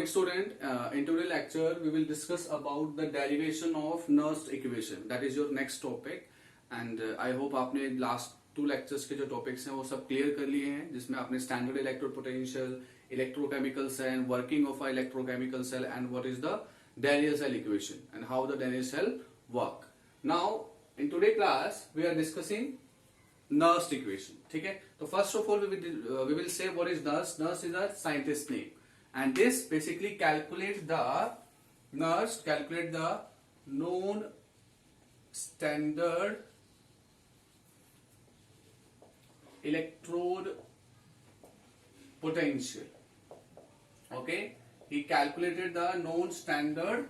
morning student. In today's lecture we will discuss about the derivation of Nernst equation. That is your next topic and I hope आपने last two lectures के जो topics हैं वो सब clear कर लिए हैं, जिसमें आपने standard electrode potential, electrochemical cell, working of a electrochemical cell and what is the Daniell cell equation and how the Daniell cell work. Now in today's class we are discussing Nernst equation. ठीक है, तो first of all we will say what is Nernst. Nernst is a scientist name and this basically calculate the known standard electrode potential. Okay, he calculated the known standard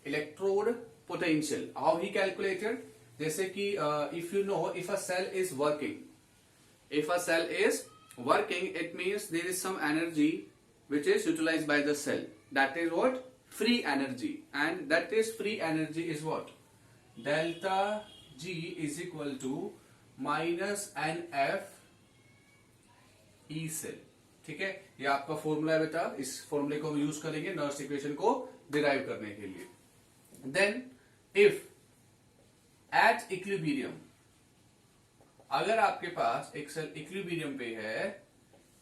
electrode potential. How he calculated? जैसे कि if you know, if a cell is working, it means there is some energy which is utilized by the cell. That is what? Free energy. And that is free energy is what? Delta G is equal to minus NF E cell. ठीक है, ये आपका formula है बेटा. इस फॉर्मूले को हम यूज करेंगे नर्स्ट इक्वेशन को डिराइव करने के लिए. देन इफ एट इक्विलिब्रियम, अगर आपके पास एक सेल इक्विलिब्रियम पे है,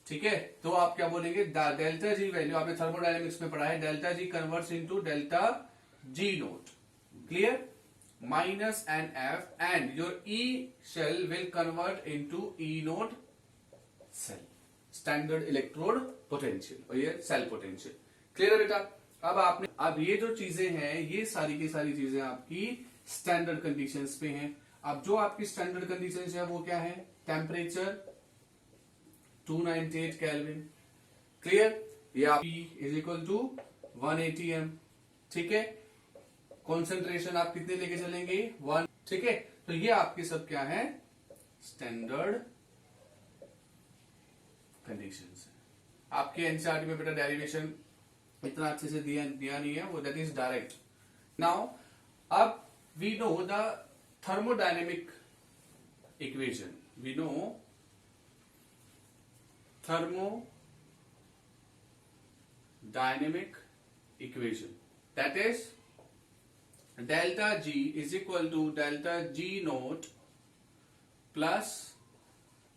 ठीक है, तो आप क्या बोलेंगे? डेल्टा जी वैल्यू आपने थर्मोडायनेमिक्स में पढ़ा है, delta G converts into delta G nought. Clear? Minus N F and your E cell will convert into E note cell, standard electrode potential, और ये सेल पोटेंशियल. क्लियर है बेटा? अब ये जो चीजें हैं, ये सारी की सारी चीजें आपकी स्टैंडर्ड कंडीशंस पे हैं. अब जो आपकी स्टैंडर्ड कंडीशंस है वो क्या है? Temperature 298 kelvin. क्लियर? ये आप P is equal to 180 m. ठीक है, कॉन्सेंट्रेशन आप कितने लेके चलेंगे? 1. ठीक है, तो ये आपके सब क्या है? स्टैंडर्ड कंडीशंस है. आपके एनसीईआरटी में बेटा डेरिवेशन इतना अच्छे से दिया नहीं है, वो दैट इज डायरेक्ट. नाउ अब we know the thermodynamic equation. We know thermodynamic equation. That is delta G is equal to delta G naught plus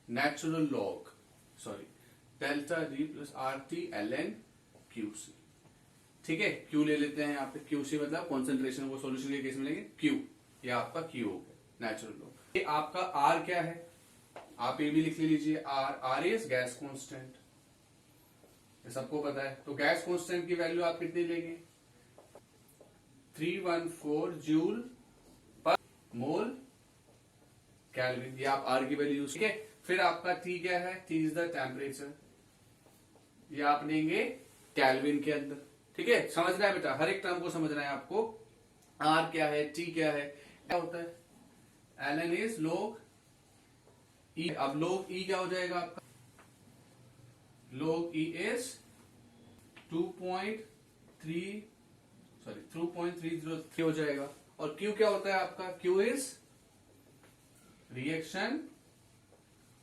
natural log. Delta G plus RT ln QC. ठीक है, Q ले लेते हैं यहाँ पे. QC मतलब concentration, वो solution के केस में लेंगे Q. ये आपका Q हो गया, नेचुरल लॉग. ये आपका R क्या है? आप ये भी लिख लीजिए. R इज गैस कांस्टेंट, ये सबको पता है. तो गैस कांस्टेंट की वैल्यू आप कितनी लेंगे? 314 जूल पर मोल केल्विन. ये आप R की वैल्यू यूज. ठीक है, फिर आपका T क्या है? T is the temperature. ये आप लेंगे केल्विन के अंदर. ठीक है, समझना है बेटा, हर एक टर्म को समझना है आपको. R क्या है, T क्या है, क्या होता है? ln is log E. अब log E क्या हो जाएगा आपका? log E इज 2.303 हो जाएगा. और Q क्या होता है आपका? Q is reaction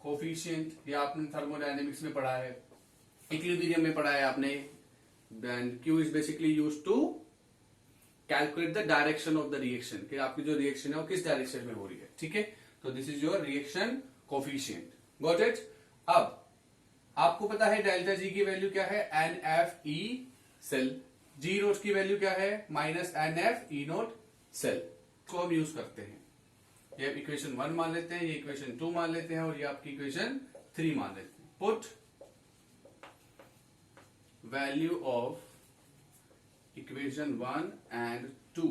coefficient. ये आपने थर्मोडायनेमिक्स में पढ़ा है, इक्विलिब्रियम में पढ़ा है आपने. Then Q is basically used to calculate the direction of the reaction, कि आपकी जो रिएक्शन है वो किस डायरेक्शन में हो रही है. ठीक है, तो this is your reaction coefficient. Got it? अब आपको पता है डेल्टा जी की वैल्यू क्या है? NFE cell. जी नोट की वैल्यू क्या है? Minus NF E note cell. को हम यूज करते हैं. ये इक्वेशन 1 मान लेते हैं, ये इक्वेशन 2 मान लेते हैं और ये आपकी इक्वेशन 3 मान लेते हैं. Put value of equation 1 and 2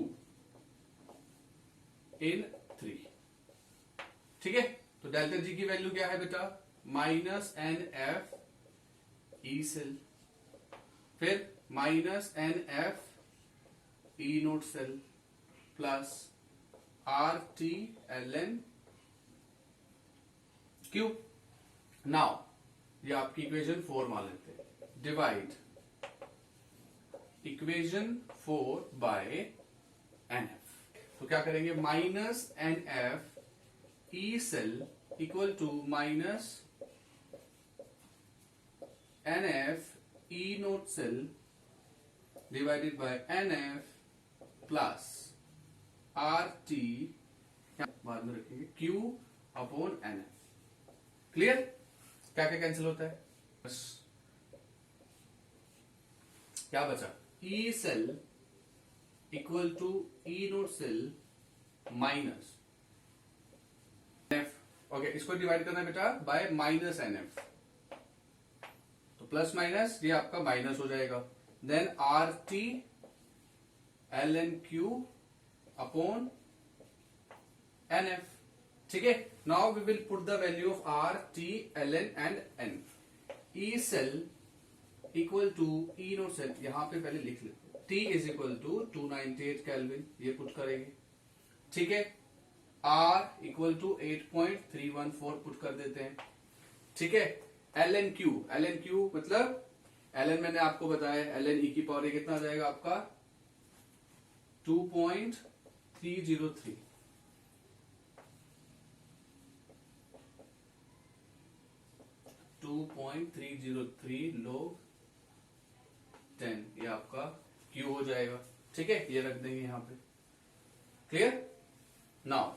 in 3. ठीक है, तो डेल्टा जी की वैल्यू क्या है बेटा? माइनस NF E सेल, फिर minus NF E note cell plus RT ln Q. Now ये आपकी इक्वेशन 4 मान लेते हैं. Divide equation 4 by NF. तो क्या करेंगे? Minus NF E cell equal to minus NF E note cell divided by NF plus RT, बाद में रखेंगे Q अपॉन NF। क्लियर? क्या क्या कैंसिल होता है? बस क्या बचा? E cell equal to E note cell minus NF। Okay, इसको डिवाइड करना है बेटा बाय माइनस NF, तो प्लस माइनस ये आपका माइनस हो जाएगा। Then RT ln Q upon NF। ठीक है, now we will put the value of RT ln and N। E cell equal to E note cell, यहां पे पहले लिख लेते, T is equal to 298 kelvin, ये पुट करेंगे। ठीक है, R इक्वल टू 8.314 पुट कर देते हैं। ठीक है, ln Q मतलब ln मैंने आपको बताया ln e की पावर कितना आ जाएगा आपका 2.303। log 10, ये आपका Q हो जाएगा। ठीक है, ये रख देंगे यहां पे। क्लियर? नाउ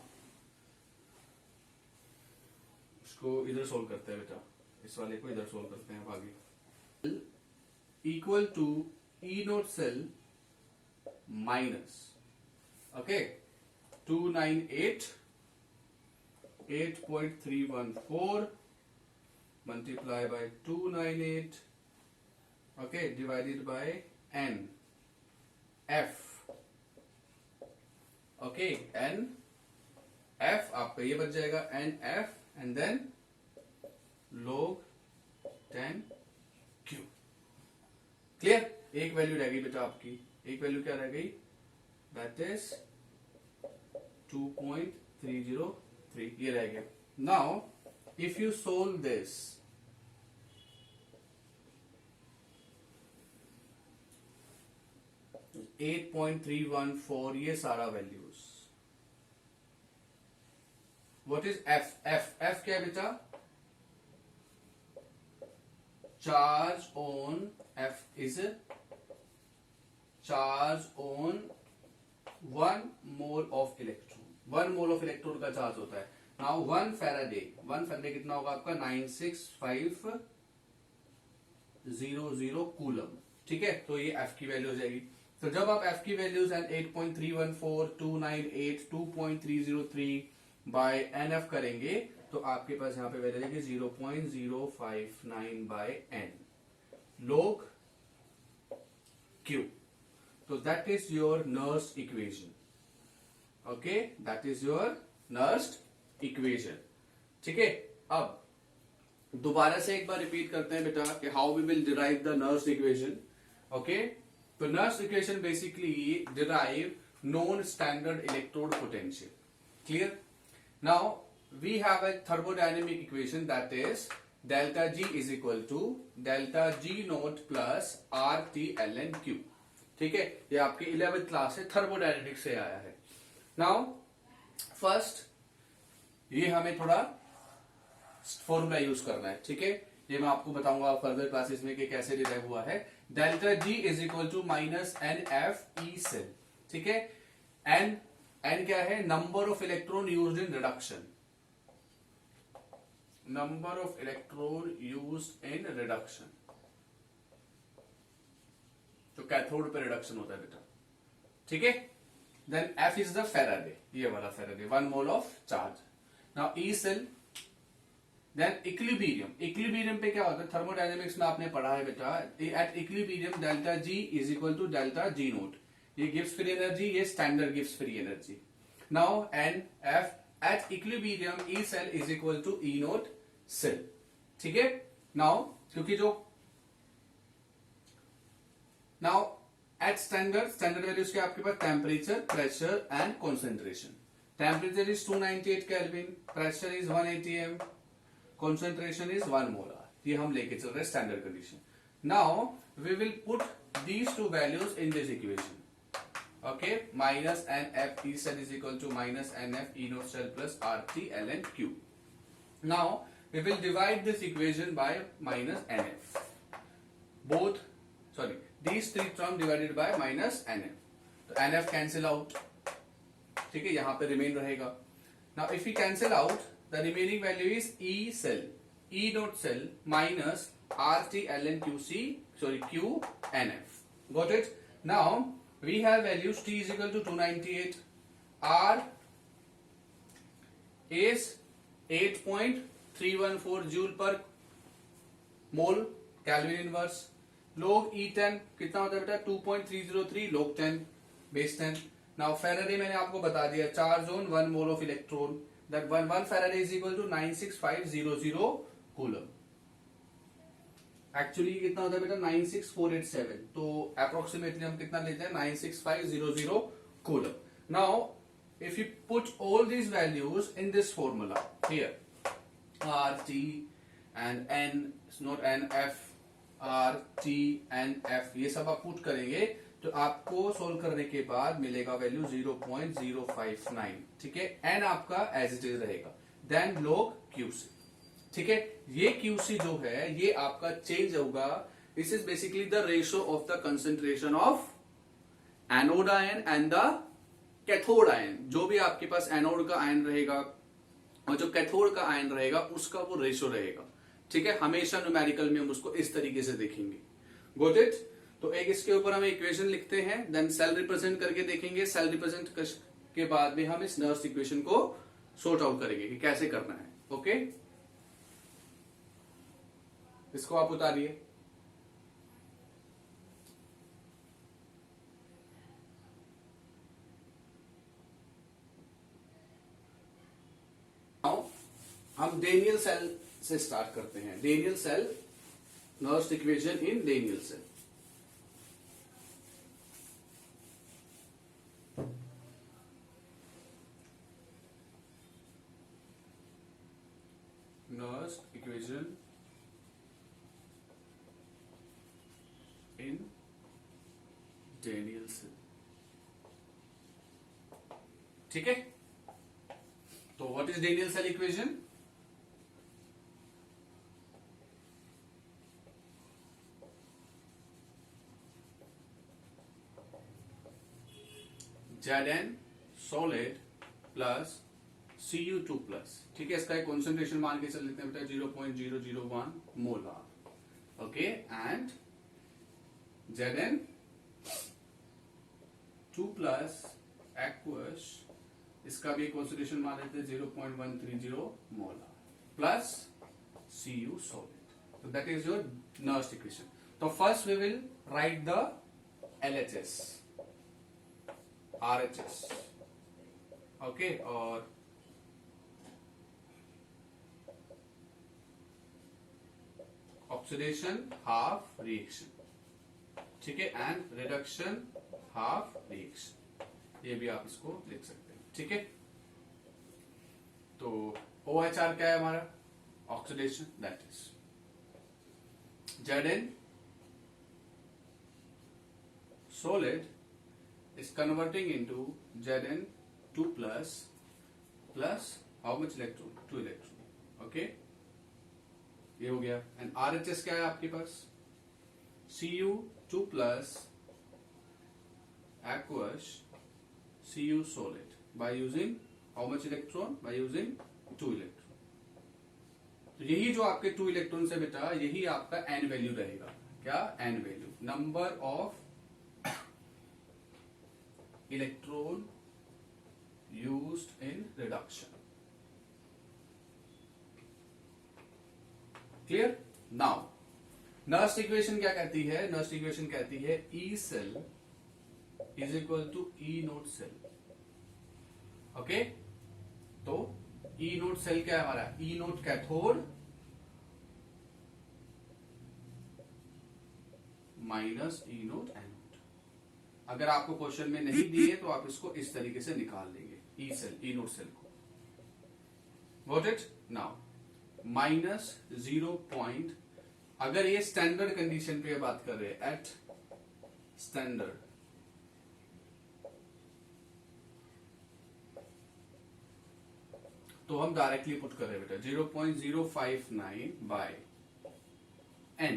इसको इधर सोल्व करते हैं बेटा, इस वाले को इधर सोल्व करते हैं आगे। Equal to E note cell minus, okay, 298 8.314 multiply by 298, okay, divided by n f, okay, n f आपका ये बच जाएगा n f and then log 10 q। Clear? एक वैल्यू रह गई बेटा आपकी, एक वैल्यू क्या रह गई? दैट इज 2.303, ये रह गया। Now if you solve this, $8.314, ये सारा values, what is F? F क्या है बेटा? Charge on, F is charge on 1 mole of electron. 1 mole of electron का चार्ज होता है। नाउ 1 फैराडे कितना होगा आपका? 96500 कूलम। ठीक है, तो ये एफ की वैल्यू हो जाएगी। तो जब आप एफ की values and 8.314, 298, 2.303 by N F करेंगे तो आपके पास यहां पे वैल्यू जाएगी 0.059 बाय एन log Q। तो that is your Nernst equation. Okay, that is your Nernst equation. ठीक है, अब दोबारा से एक बार रिपीट करते हैं बेटा कि how we will derive the Nernst equation. Okay, तो Nernst equation basically derive non standard electrode potential. Clear? Now we have a thermodynamic equation that is delta G is equal to delta G naught plus RT ln Q। ठीक है, ये आपकी 11th class है, thermodynamics से आया है। Now first ये हमें थोड़ा फॉर्मूला यूज करना है। ठीक है, ये मैं आपको बताऊंगा फर्दर क्लासेस में कि कैसे डिराइव हुआ है। Delta G is equal to minus N F E cell. ठीक है, एन क्या है? Number of electron used in reduction, number of electron used in reduction, तो कैथोड पे रिडक्शन होता है बेटा। ठीक है, then F is the Faraday, ये वाला Faraday, 1 mole of charge. Now E cell, then equilibrium पे क्या होता है? थर्मोडायनेमिक्स में आपने पढ़ा है बेटा, at equilibrium delta G is equal to delta G nought, ये गिव्स फ्री एनर्जी, ये स्टैंडर्ड गिव्स free energy. Now N F at equilibrium E cell is equal to E note cell. ठीक है, नाउ क्योंकि जो नाउ एट स्टैंडर्ड वैल्यूज के आपके पास temperature, pressure and concentration. Temperature is 298 kelvin, pressure is 180 m, concentration is 1 molar। ये हम लेके चल रहे हैं standard condition. Now we will put these two values in this equation. Okay, minus N F E cell is equal to minus N F E note cell plus R T L N Q. Now we will divide this equation by minus N F, both these three term divided by minus NF. तो NF cancel out, ठीक है, यहां पे remain रहेगा. Now if we cancel out, the remaining value is E cell, E naught cell minus RT ln QC, sorry Q NF. Got it? Now we have values T is equal to 298, R is 8.314 joule पर मोल kelvin inverse. log E10 कितना होता है बेटा? 2.303 log 10 base 10. Now Faraday मैंने आपको बता दिया, charge on 1 mole of electron, that 1 Faraday is equal to 96500 coulomb. Actually कितना होता है बेटा? 96487. तो अप्रोक्सीमेटली हम कितना लेते हैं? 96500 coulomb. Now if you put all these values in this formula here, R, T and N, not N, F, R, T and F, ये सब आप पुट करेंगे तो आपको सोल्व करने के बाद मिलेगा वैल्यू 0.059. ठीक है, N आपका एज इट इज रहेगा. Then log QC. ठीक है, ये QC जो है ये आपका चेंज होगा. This is basically the ratio of the concentration of anode ion and the cathode ion. जो भी आपके पास एनोड का आयन रहेगा और जो कैथोड का आयन रहेगा उसका वो रेशियो रहेगा. ठीक है, हमेशा न्यूमेरिकल में हम उसको इस तरीके से देखेंगे. Got it? तो एक इसके ऊपर हम इक्वेशन लिखते हैं, देन सेल रिप्रेजेंट करके देखेंगे. सेल रिप्रेजेंट के बाद में हम इस नर्स इक्वेशन को सॉर्ट आउट करेंगे कि कैसे करना है. ओके, इसको आप उतारिए. हम डेनियल सेल से स्टार्ट करते हैं. Daniell cell, Nernst equation in Daniell cell. Nernst equation in Daniell cell. ठीक है, तो what is Daniell cell equation? Zn solid plus Cu2 plus. ठीक है, इसका एक कॉन्सेंट्रेशन मान के चल लेते हैं बेटा 0.001 molar. Okay, and Zn 2 plus aqueous, इसका भी एक कॉन्सेंट्रेशन मान लेते हैं 0.130 मोलार प्लस Cu solid. तो that is your Nernst equation. तो first we will write the LHS, RHS. Okay, और ऑक्सीडेशन हाफ रिएक्शन. ठीक है, एंड रिडक्शन हाफ रिएक्शन. ये भी आप इसको लिख सकते हैं. ठीक है, तो OHR क्या है हमारा? Oxidation, that is Zn solid is converting into Zn2 plus how much electron? 2 electron. Okay, ये हो गया. एंड RHS क्या है आपके पास? Cu2 plus aqueous Cu solid by using how much electron? By using 2 electron. तो यही जो आपके 2 इलेक्ट्रॉन से बेटा, यही आपका n वैल्यू रहेगा. क्या? n value, number of electron used in reduction. Clear? Now, Nernst equation क्या कहती है? नर्स इक्वेशन कहती है E cell is equal to E naught cell. Okay, तो E naught cell क्या है हमारा? E naught cathode minus E naught anode. अगर आपको क्वेश्चन में नहीं दिए तो आप इसको इस तरीके से निकाल लेंगे. ई सेल, ई नोट सेल को. Got it? Now minus 0. अगर ये स्टैंडर्ड कंडीशन पे बात कर रहे हैं, एट स्टैंडर्ड, तो हम डायरेक्टली पुट कर रहे हैं बेटा 0.059 बाय n.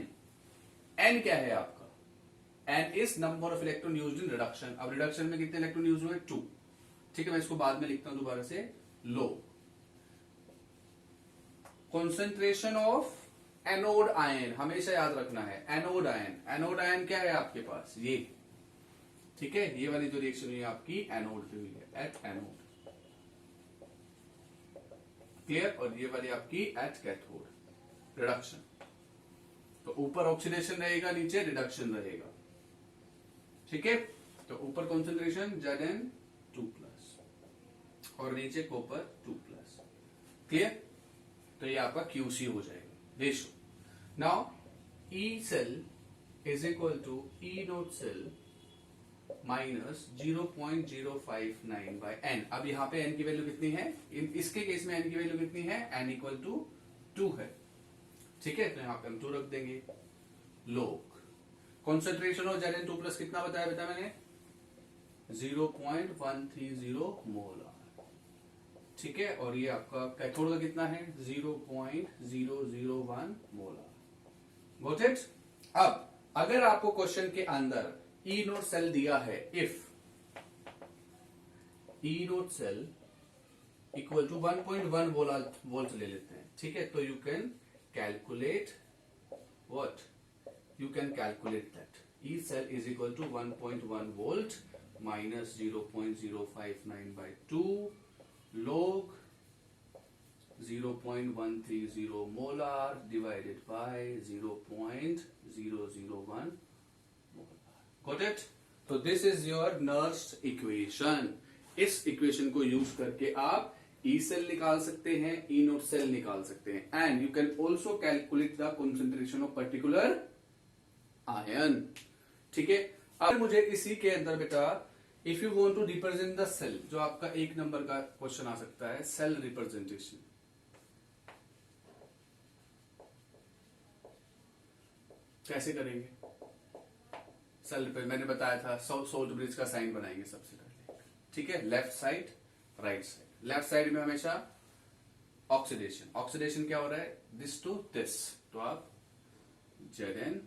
n क्या है आपका? N is number of electron used in reduction. अब रिडक्शन में कितने इलेक्ट्रॉन यूज हुए? 2। ठीक है, मैं इसको बाद में लिखता हूं दोबारा से। Low concentration of anode ion, हमेशा याद रखना है एनोड आयन। एनोड आयन क्या है आपके पास? ये, ठीक है, ये वाली जो रिएक्शन हुई है आपकी एनोड पे हुई है, एट एनोड, क्लियर। और ये वाली आपकी एट कैथोड, रिडक्शन। तो ऊपर ऑक्सीडेशन रहेगा, नीचे रिडक्शन रहेगा, ठीक है। तो ऊपर कॉन्सेंट्रेशन Zn2+ और नीचे कॉपर 2+, क्लियर। तो ये आपका QC हो जाएगा ratio. Now E cell is equal to E note cell minus 0.059 by n। अब यहाँ पे n की वैल्यू कितनी है? इसके केस में n की वैल्यू कितनी है? n इक्वल टू 2 है, ठीक है। तो यहाँ पे हम 2 रख देंगे। लोग कॉन्सेंट्रेशन ऑफ Zn2+ कितना बताया बेटा मैंने? 0.130 मोलर, ठीक है। और ये आपका कैथोड का कितना है? 0.001 मोलर। Got it. अब अगर आपको क्वेश्चन के अंदर ई नोट सेल दिया है, if E note cell equal to 1.1 volt ले लेते हैं, ठीक है। तो you can calculate what, you can calculate that E cell is equal to 1.1 volt minus 0.059 by 2 log 0.130 molar divided by 0.001 molar. Got it? तो this is your Nernst equation. इस equation को use करके आप E सेल निकाल सकते हैं, E note cell निकाल सकते हैं, and you can also calculate the concentration of particular ion, ठीक है। अब मुझे इसी के अंदर बेटा if you want to represent the cell, जो आपका 1 नंबर का क्वेश्चन आ सकता है, सेल रिप्रेजेंटेशन। कैसे करेंगे सेल पे? मैंने बताया था सोल्ट ब्रिज का साइन बनाएंगे सबसे पहले, ठीक है। Left side, right side. Left side में हमेशा ऑक्सीडेशन, ऑक्सीडेशन क्या हो रहा है? दिस टू दिस, तो आप Zn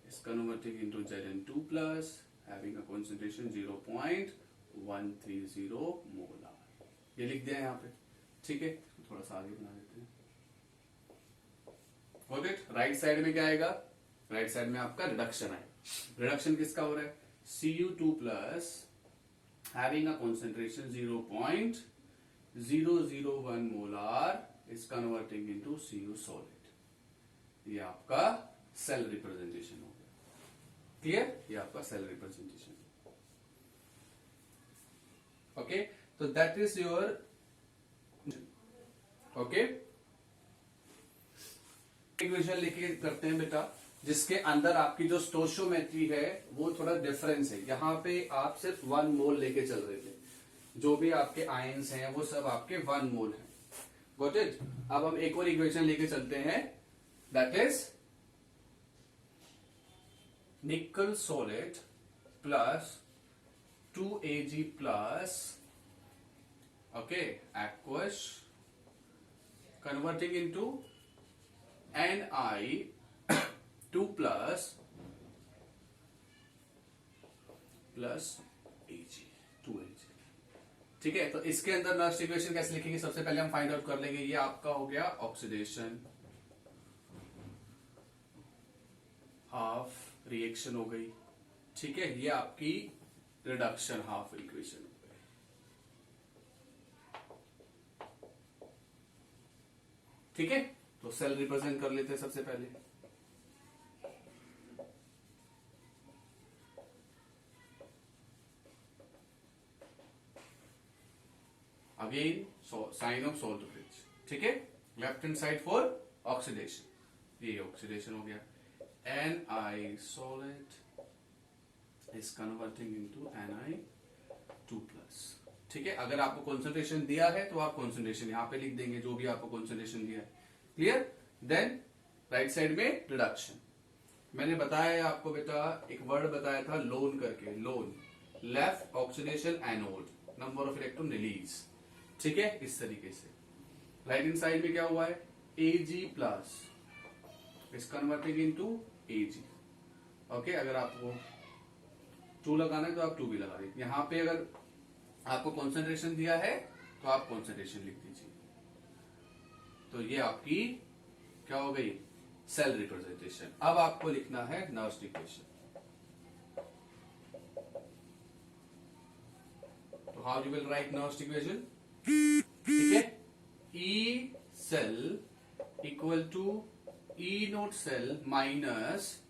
is converting into Zn2+ having a concentration 0.130 molar. ये लिख दिया यहाँ पे, ठीक है। थोड़ा सा आगे बना देते हैं। Got it? राइट साइड में क्या आएगा? राइट साइड में आपका रिडक्शन आएगा। रिडक्शन किसका हो रहा है? Cu2+ having a concentration 0.001 molar is converting into Cu solid। ये आपका सेल रिप्रेजेंटेशन हो गया, क्लियर। ये आपका सेल रिप्रेजेंटेशन, ओके। तो that is your, okay. Equation लेके करते हैं बेटा, जिसके अंदर आपकी जो स्टोइचियोमेट्री है वो थोड़ा डिफरेंस है। यहां पे आप सिर्फ 1 मोल लेके चल रहे थे, जो भी आपके आयंस हैं वो सब आपके 1 मोल हैं। Got it. अब हम एक और इक्वेशन लेके चलते हैं, that is nickel solid plus 2Ag plus, okay, aqueous converting into Ni2 plus Ag, 2Ag, ठीक है। तो इसके अंदर नेक्स्ट इक्वेशन कैसे लिखेंगे? सबसे पहले हम फाइंड आउट कर लेंगे, ये आपका हो गया ऑक्सीडेशन, हाफ रिएक्शन हो गई, ठीक है। ये आपकी रिडक्शन हाफ इक्वेशन हो गई, ठीक है। तो सेल रिप्रेजेंट कर लेते हैं सबसे पहले। Again sine of salt bridge, ठीक है। Left hand side for oxidation, ये ऑक्सीडेशन हो गया। Ni solid is converting into Ni2+, ठीक है। अगर आपको कॉन्सेंट्रेशन दिया है तो आप कॉन्सेंट्रेशन यहां पे लिख देंगे, जो भी आपको कॉन्सेंट्रेशन दिया है, क्लियर। देन राइट साइड में रिडक्शन। मैंने बताया आपको बेटा, एक वर्ड बताया था लोन करके, loan, left oxidation anode, number of electron release, ठीक है। इस तरीके से राइट हैंड साइड में क्या हुआ है? Ag+ is converting into Ag, okay, अगर आपको 2 लगाना है तो आप 2 भी लगा दीजिए। यहाँ पे अगर आपको कॉन्सेंट्रेशन दिया है तो आप कॉन्सेंट्रेशन लिख दीजिए। तो ये आपकी क्या हो गई, सेल रिप्रेजेंटेशन। अब आपको लिखना है नर्व्स इक्वेशन। तो how you will write Nernst equation? ठीक है, E cell equal to E note cell minus,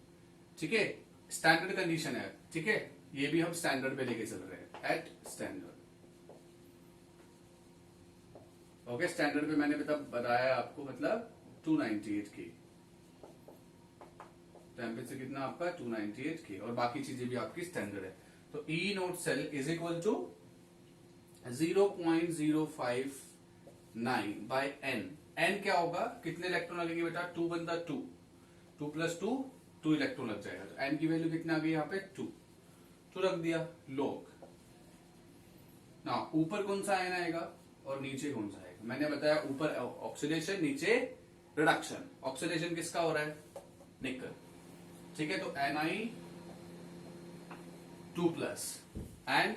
ठीक है, स्टैंडर्ड कंडीशन है, ठीक है, ये भी हम स्टैंडर्ड पे लेके चल रहे हैं, एट स्टैंडर्ड। ओके, स्टैंडर्ड पे मैंने बताया आपको, मतलब 298 की टेम्परेचर कितना आपका 298 की, और बाकी चीजें भी आपकी स्टैंडर्ड है। तो E note cell is equal to 0.059 by n. N क्या होगा, कितने इलेक्ट्रॉन लगेंगे बेटा, 2 बनता 2, 2 + 2 2 इलेक्ट्रॉन लग जाएगा। तो एन की वैल्यू कितना आ गई यहाँ पे 2 रख दिया लोग ना। ऊपर कौन सा आयन आएगा और नीचे कौन सा आएगा, मैंने बताया ऊपर ऑक्सीडेशन, नीचे रिडक्शन। ऑक्सीडेशन किसका हो रहा है, निकल, ठीक है। तो Ni2+ एंड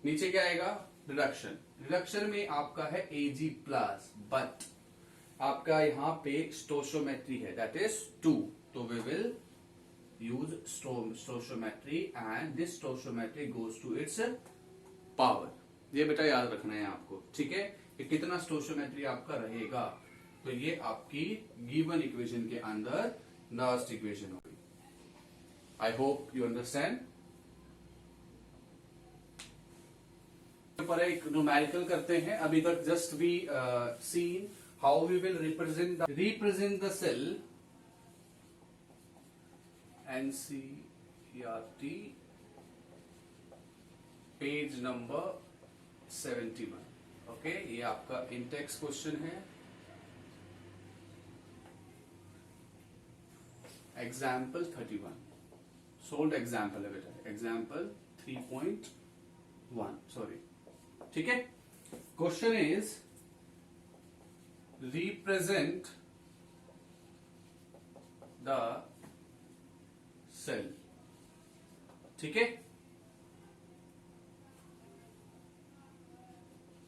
नीचे क्या आएगा, रिडक्शन। रिडक्शन में आपका है Ag+, बट आपका यहाँ पे स्टोशियोमेट्री है, दैट इज 2। तो we will use stoichiometry and this stoichiometry goes to its power. ये बेटा याद रखना है आपको, ठीक है, कि कितना स्टोशियोमेट्री आपका रहेगा। तो ये आपकी गिवन इक्वेशन के अंदर नर्व्स इक्वेशन होगी। I hope you understand. पर एक न्यूमेरिकल करते हैं। अभी तक just we seen how we will represent the cell, NCERT page number 71। Okay, ये आपका इंटेक्स क्वेश्चन है, एग्जाम्पल 31, सोल्ड एग्जाम्पल है बेटा, एग्जाम्पल 3.1, सॉरी, ठीक है। Question is represent the cell, ठीक है,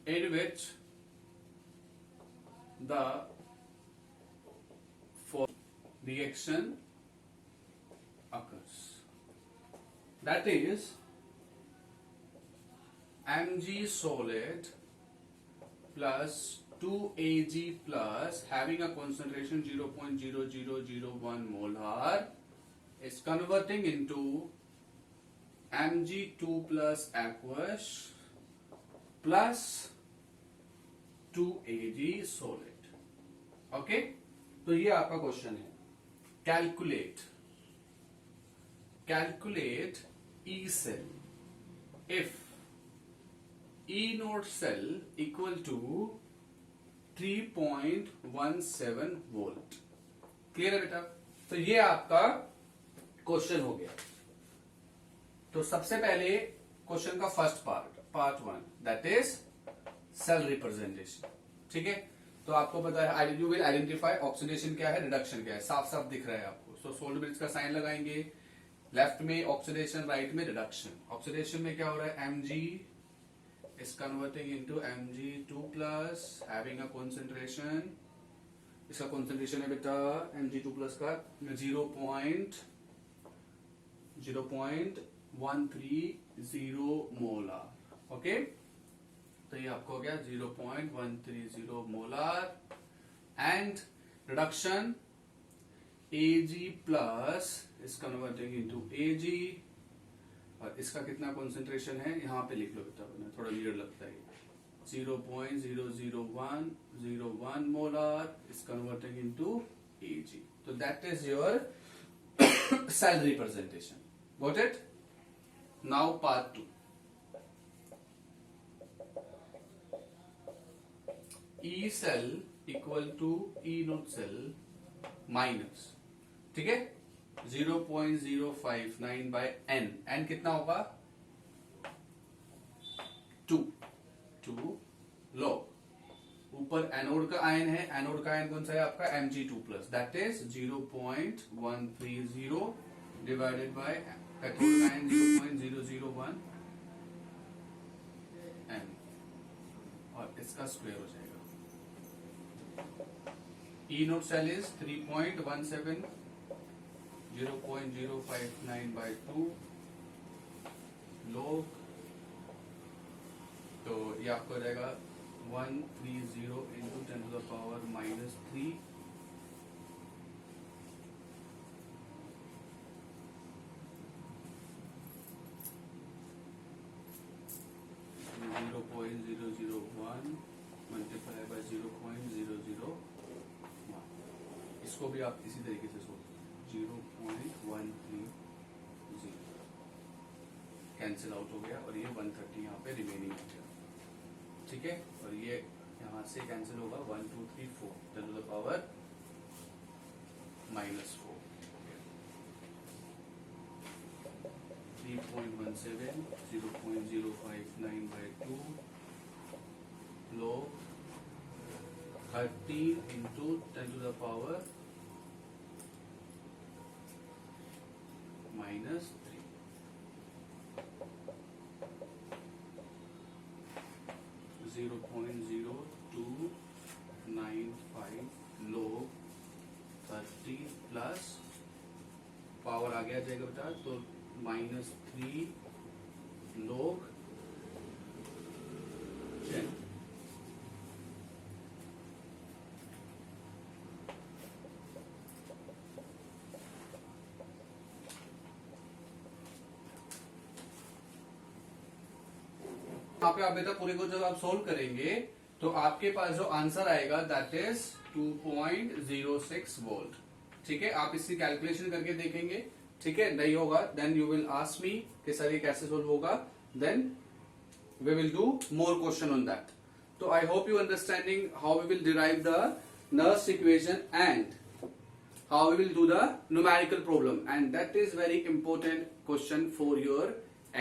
in which the reaction occurs, that is Mg solid plus 2Ag plus having a concentration 0.0001 molar is converting into Mg2 plus aqueous plus 2Ag solid। Okay, तो ये आपका question है। Calculate E cell if E note cell equal to 3.17 volt. Clear है बेटा? तो ये आपका question हो गया। तो सबसे पहले क्वेश्चन का first part 1, that is cell representation, ठीक है। तो आपको पता है, यू विल आइडेंटिफाई ऑक्सीडेशन क्या है, रिडक्शन क्या है, साफ साफ दिख रहा है आपको। सो सोल्ड ब्रिज का साइन लगाएंगे, लेफ्ट में ऑक्सीडेशन, राइट में रिडक्शन। ऑक्सीडेशन में क्या हो रहा है, Mg is converting into Mg2+ having a concentration, इसका concentration है बेटा Mg2+ का 0.130 मोलर। ओके, तो ये आपको हो गया 0.130 molar and reduction Ag+ is converting into Ag, और इसका कितना कॉन्सेंट्रेशन है यहाँ पे लिख लो बेटा, थोड़ा वियर्ड लगता है, 0.00101 molar is converting into Ag। तो that is your cell representation. Got it? Now part 2, E cell equal to E note cell minus, ठीक है, 0.059 बाय n। n कितना होगा, 2 लो। ऊपर एनोड का आयन है, एनोड का आयन कौन सा है आपका Mg2+, that is 0.130 divided by cathode का n 0.001 n और इसका स्क्वायर हो जाएगा। E note cell is 3.17 0.059 by 2 log, तो ये आपको हो जाएगा 130 into 10 to the power minus 3 0.001 multiply by 0.001। इसको भी आप इसी तरीके से सोच 0.130 कैंसिल आउट हो गया और ये 130 यहाँ पे रिमेनिंग हो गया, ठीक है। और ये यहाँ से कैंसिल होगा 1 2 3 4 10 to the power -4 3.17 0.059 by 2 log 30 into 10 to the power -3 0.0295 log 30 plus power आ गया जाएगा बेटा तो -3 log 10। यहाँ पे आप बेटा पूरे को जब आप सोल्व करेंगे तो आपके पास जो आंसर आएगा दैट इज 2.06 वोल्ट, ठीक है। आप इसकी कैलकुलेशन करके देखेंगे, ठीक है। नहीं होगा then you will ask me कि सर ये कैसे सोल्व होगा, then we will do more question on that. तो I hope you understanding how we will derive the Nernst equation and how we will do the numerical problem, and that is very important question for your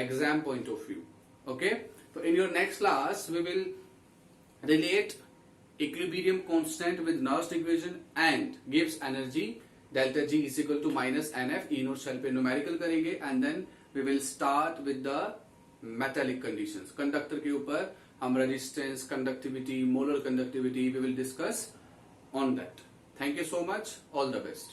exam point of view, okay। So in your next class we will relate equilibrium constant with Nernst equation and gives energy delta G is equal to minus NF E note cell पे numerical करेंगे, and then we will start with the metallic conditions। Conductor के ऊपर हम resistance, conductivity, molar conductivity we will discuss on that। Thank you so much, all the best।